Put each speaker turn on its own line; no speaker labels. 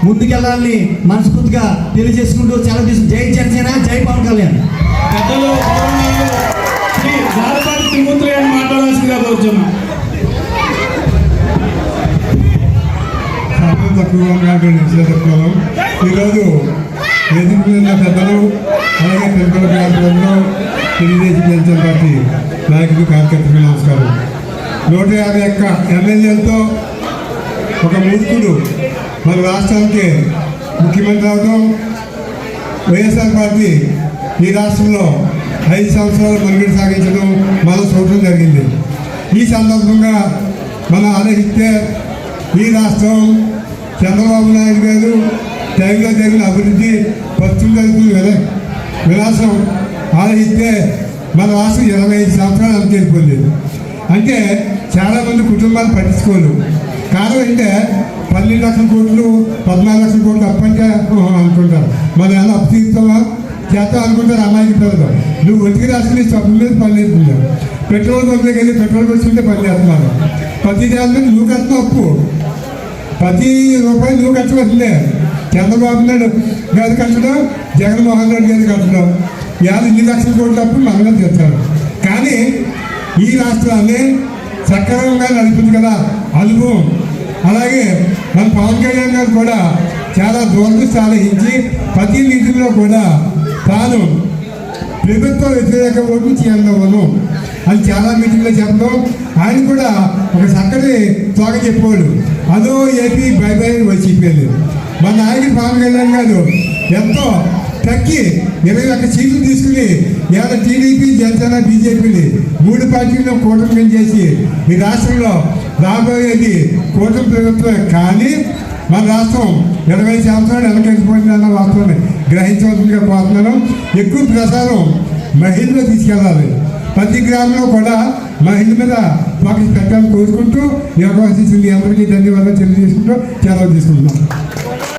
ముందుకెళ్ళాలని మనస్ఫూర్తిగా తెలియజేసుకుంటూ సెలవు తీసుకుని జై జనసేన, జై పవన్ కళ్యాణ్.
పెద్దలు శ్రీ జాలపాటి త్రిమూర్తులు గారిని మాట్లాడాల్సిందిగా కోరుచున్నాం.
ఈరోజు ఎదుర్కొన్న పెద్దలు అలాగే పెద్దల ప్రాంతంలో తెలుగుదేశం జనసేన పార్టీ నాయకులు కార్యకర్తలకు నమస్కారం. 151 ఎమ్మెల్యేలతో ఒక మూర్ఖుడు మన రాష్ట్రానికి ముఖ్యమంత్రి అవడం, వైఎస్ఆర్ పార్టీ ఈ రాష్ట్రంలో 5 సంవత్సరాలు మనుగడ సాగించడం మనం చూడటం జరిగింది. ఈ సందర్భంగా మనం ఆలోచిస్తే ఈ రాష్ట్రం చంద్రబాబు నాయుడు గారు టైంలో జరిగిన అభివృద్ధి, పశ్చిమ జరుగుతున్న విలాసం ఆలోచిస్తే మన రాష్ట్రం 25 సంవత్సరాలు అనుకెళ్ళిపోయింది. అంటే చాలామంది కుటుంబాలు పట్టించుకోరు. కారణం అంటే 12 లక్షల కోట్లు 14 లక్షల కోట్లు అప్పంటే అనుకుంటారు. మనం ఎలా అప్పు తీరుతామా చేస్తాం అనుకుంటారు. అమ్మాయికి పిల్లలు నువ్వు ఒంటికి రాసుకుని చప్పు మీద పని చేస్తున్నావు. పెట్రోల్ బంక్లోకి వెళ్ళి పెట్రోల్ వచ్చుకుంటే పని చేస్తున్నారు. ప్రతి దాని నువ్వు కట్టిన అప్పు, ప్రతి రూపాయి నువ్వు కట్టవలసిందే. చంద్రబాబు నాయుడు గారు కట్టడం, జగన్మోహన్ రెడ్డి గారు కట్టడం, 2 లక్షల కోట్ల అప్పు మనమే తెచ్చారు. కానీ ఈ రాష్ట్రాన్ని సక్రమంగా నడిపింది కదా అనుభవం. అలాగే మన పవన్ కళ్యాణ్ గారు కూడా చాలా దూరదృష్టి ఆలోచించి ప్రతి మీటింగ్లో కూడా తాను ప్రభుత్వ వ్యతిరేక ఓటు చేయను అని చాలా మీటింగ్లో చెప్పడం, ఆయన కూడా ఒక చక్కటి తోక చెప్పాడు. అదో ఏపీ బై బై వైసీపీ. మన నాయకుడు పవన్ కళ్యాణ్ గారు ఎంతో తగ్గి 21 సీట్లు తీసుకుని ఇవాళ టీడీపీ, జనసేన, బీజేపీని 3 పార్టీలను కూటమి చేసి ఈ రాష్ట్రంలో రాబోయేది కూటమి ప్రభుత్వం. కానీ మన రాష్ట్రం 20 సంవత్సరాలు వెనకెళ్ళిపోయిందన్న వాస్తవాన్ని గ్రహించవలసిందిగా కోరుతున్నాను. ఎక్కువ ప్రసారం మహిళలు తీసుకెళ్ళాలి. ప్రతి గ్రామంలో కూడా మహిళల మీద ఫోకస్ పెట్టాలని కోరుకుంటూ ఈ అవకాశం ఇచ్చింది అందరికీ ధన్యవాదాలు తెలియజేసుకుంటూ సెలవు తీసుకుంటున్నాం.